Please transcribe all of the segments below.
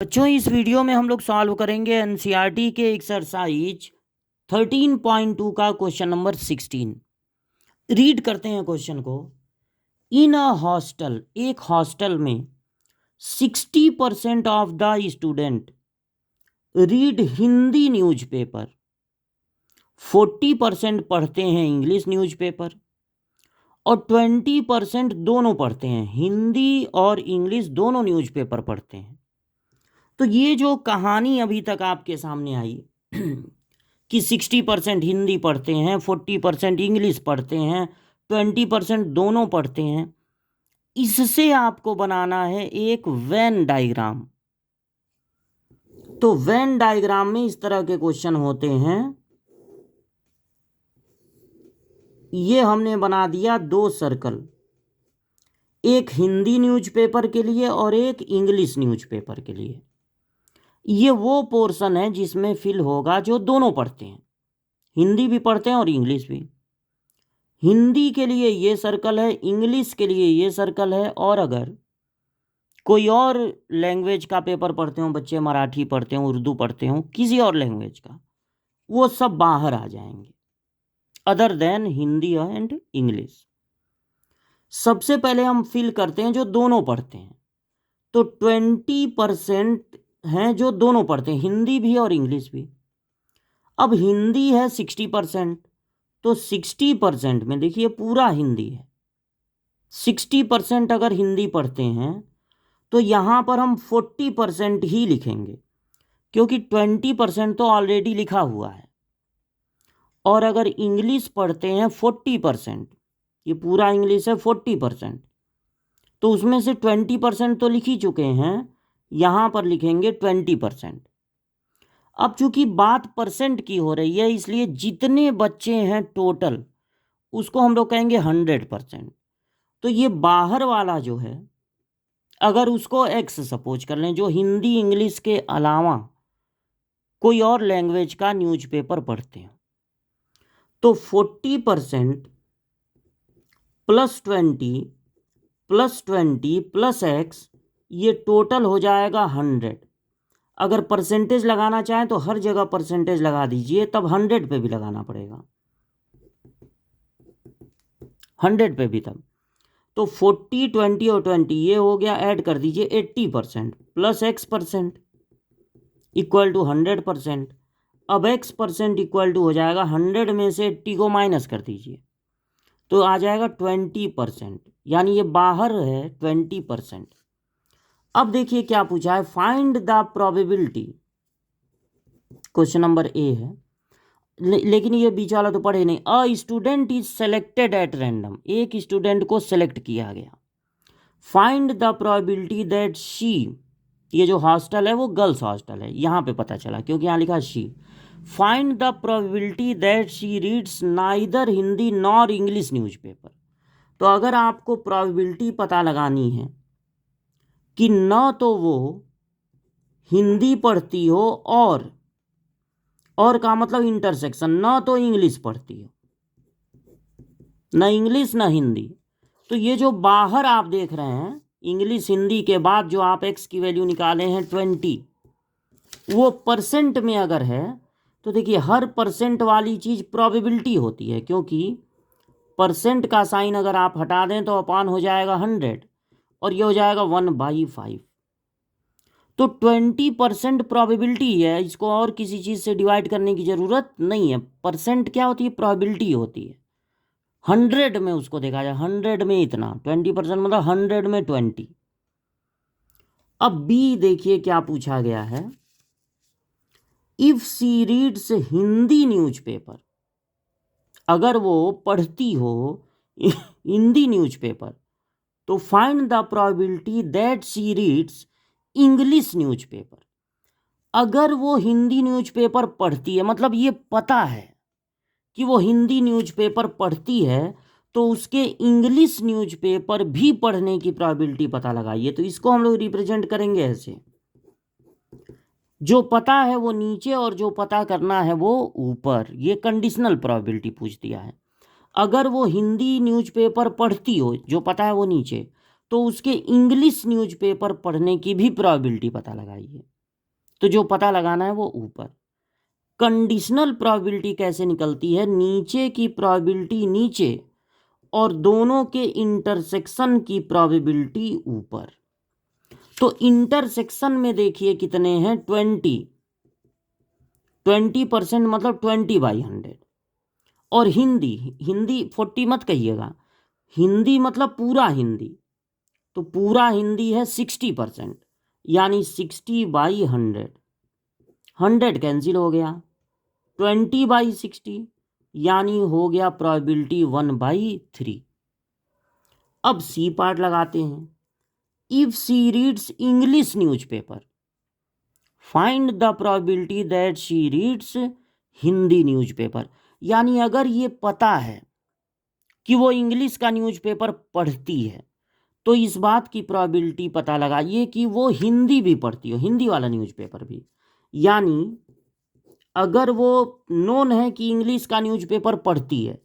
बच्चों, इस वीडियो में हम लोग सॉल्व करेंगे एनसीईआरटी के एक्सरसाइज 13.2 का क्वेश्चन नंबर 16। रीड करते हैं क्वेश्चन को। इन अ हॉस्टल, एक हॉस्टल में 60% of the student read Hindi newspaper, 40% पढ़ते हैं इंग्लिश न्यूज़पेपर और 20% दोनों पढ़ते हैं, हिंदी और इंग्लिश दोनों न्यूज़पेपर पढ़ते हैं। तो ये जो कहानी अभी तक आपके सामने आई कि 60% हिंदी पढ़ते हैं, 40% इंग्लिश पढ़ते हैं, 20% दोनों पढ़ते हैं, इससे आपको बनाना है एक वेन डायग्राम। तो वेन डायग्राम में इस तरह के क्वेश्चन होते हैं। ये हमने बना दिया 2 सर्कल, एक हिंदी न्यूज़पेपर के लिए और एक इंग्लिश न्यूज़पेपर के लिए। ये वो पोर्शन है जिसमें फिल होगा जो दोनों पढ़ते हैं, हिंदी भी पढ़ते हैं और इंग्लिश भी। हिंदी के लिए ये सर्कल है, इंग्लिश के लिए ये सर्कल है, और अगर कोई और लैंग्वेज का पेपर पढ़ते हो बच्चे, मराठी पढ़ते हो, उर्दू पढ़ते हो, किसी और लैंग्वेज का, वो सब बाहर आ जाएंगे, other than Hindi and English. सबसे पहले हम फिल करते हैं जो दोनों पढ़ते हैं। तो 20% हैं जो दोनों पढ़ते हैं, हिंदी भी और इंग्लिश भी। अब हिंदी है 60%, तो 60% में देखिए पूरा हिंदी है। 60% अगर हिंदी पढ़ते हैं तो यहाँ पर हम 40% ही लिखेंगे, क्योंकि 20% तो ऑलरेडी लिखा हुआ है। और अगर इंग्लिश पढ़ते हैं 40%, ये पूरा इंग्लिश है 40%, तो उसमें से 20% तो लिख ही चुके हैं, यहाँ पर लिखेंगे 20%। अब चूंकि बात परसेंट की हो रही है, इसलिए जितने बच्चे हैं टोटल उसको हम लोग कहेंगे 100%। तो ये बाहर वाला जो है, अगर उसको एक्स सपोज कर लें, जो हिंदी इंग्लिश के अलावा कोई और लैंग्वेज का न्यूज़पेपर पढ़ते हैं, तो 40% +20 प्लस एक्स, ये टोटल हो जाएगा 100। अगर परसेंटेज लगाना चाहें तो हर जगह परसेंटेज लगा दीजिए, तब 100 पे भी लगाना पड़ेगा, 100 पे भी तब। तो 40, 20 और 20 ये हो गया, ऐड कर दीजिए 80% प्लस x% इक्वल टू 100%। अब x% इक्वल टू हो जाएगा 100 में से 80 को माइनस कर दीजिए, तो आ जाएगा 20%, यानी ये बाहर है 20%। अब देखिए क्या पूछा है, find the probability. Question number A है, लेकिन ये बीच वाला तो पढ़े नहीं। A student is selected at random, एक स्टूडेंट को सेलेक्ट किया गया। Find the probability that she, ये जो हॉस्टल है वो गर्ल्स हॉस्टल है, यहाँ पे पता चला क्योंकि यहाँ लिखा she. Find the probability that she reads neither Hindi nor English newspaper. तो अगर आपको प्रोबेबिलिटी पता लगानी है कि न तो वो हिंदी पढ़ती हो और का मतलब इंटरसेक्शन, न तो इंग्लिश पढ़ती हो, न इंग्लिश न हिंदी, तो ये जो बाहर आप देख रहे हैं इंग्लिश हिंदी के बाद जो आप एक्स की वैल्यू निकाले हैं 20, वो परसेंट में अगर है तो देखिए हर परसेंट वाली चीज़ प्रोबेबिलिटी होती है, क्योंकि परसेंट का साइन अगर आप हटा दें तो अपान हो जाएगा 100 और ये हो जाएगा 1/5। तो 20% प्रोबेबिलिटी है, इसको और किसी चीज़ से डिवाइड करने की ज़रूरत नहीं है। परसेंट क्या होती है, प्रोबेबिलिटी होती है। 100 में उसको देखा जाए, 100 में इतना, 20% मतलब 100 में 20। अब बी देखिए क्या पूछा गया है, if she reads Hindi newspaper, अगर वो पढ़ती हो हिंदी न्यूज़पेपर, तो find the probability that she reads English newspaper. अगर वो हिंदी न्यूज़पेपर पढ़ती है, मतलब ये पता है कि वो हिंदी न्यूज़पेपर पढ़ती है, तो उसके इंग्लिश न्यूज़पेपर भी पढ़ने की प्रोबेबिलिटी पता लगाइए। तो इसको हम लोग रिप्रेजेंट करेंगे ऐसे, जो पता है वो नीचे और जो पता करना है वो ऊपर। ये कंडीशनल प्रोबेबिलिटी पूछ दिया है। अगर वो हिंदी न्यूज़पेपर पढ़ती हो, जो पता है वो नीचे, तो उसके इंग्लिश न्यूज़पेपर पढ़ने की भी प्रोबेबिलिटी पता लगाइए। तो जो पता लगाना है वो ऊपर। कंडीशनल प्रोबेबिलिटी कैसे निकलती है? नीचे की प्रोबेबिलिटी नीचे और दोनों के इंटरसेक्शन की प्रोबेबिलिटी ऊपर। तो इंटरसेक्शन में देखिए कितने हैं, 20% मतलब 20/100। और हिंदी 40 मत कहिएगा, हिंदी मतलब पूरा हिंदी, तो पूरा हिंदी है 60%, यानी 60/100। 100 कैंसिल हो गया, 20/60 यानी हो गया प्रोबेबिलिटी 1/3। अब सी पार्ट लगाते हैं। If she reads English newspaper, find the probability that she reads Hindi newspaper. यानी अगर ये पता है कि वो इंग्लिश का न्यूज़पेपर पढ़ती है, तो इस बात की प्रोबेबिलिटी पता लगाइए कि वो हिंदी भी पढ़ती हो, हिंदी वाला न्यूज़पेपर भी। यानी अगर वो नोन है कि इंग्लिश का न्यूज़पेपर पढ़ती है,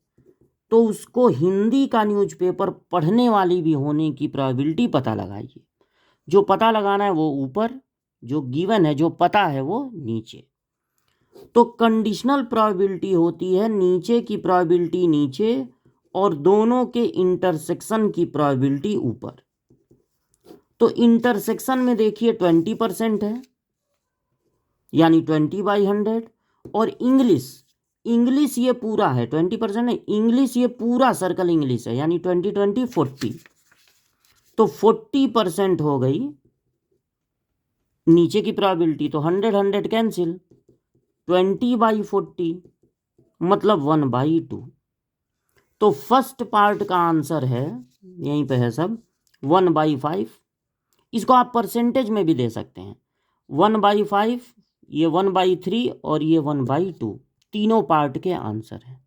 तो उसको हिंदी का न्यूज़पेपर पढ़ने वाली भी होने की प्रोबेबिलिटी पता लगाइए। जो पता लगाना है वो ऊपर, जो गिवन है, जो पता है वो नीचे। तो कंडीशनल प्रोबेबिलिटी होती है नीचे की प्रोबेबिलिटी नीचे और दोनों के इंटरसेक्शन की प्रोबेबिलिटी ऊपर। तो इंटरसेक्शन में देखिए 20% है, यानी 20/100। और इंग्लिश ये पूरा है, 20% है, इंग्लिश ये पूरा सर्कल इंग्लिश है, यानी 20/40। तो 40% हो गई नीचे की प्रोबेबिलिटी, तो 100 कैंसिल, 20/40 मतलब 1/2। तो फर्स्ट पार्ट का आंसर है, यहीं पे है सब, 1/5। इसको आप परसेंटेज में भी दे सकते हैं, 1/5, ये 1/3 और ये 1/2, तीनों पार्ट के आंसर हैं।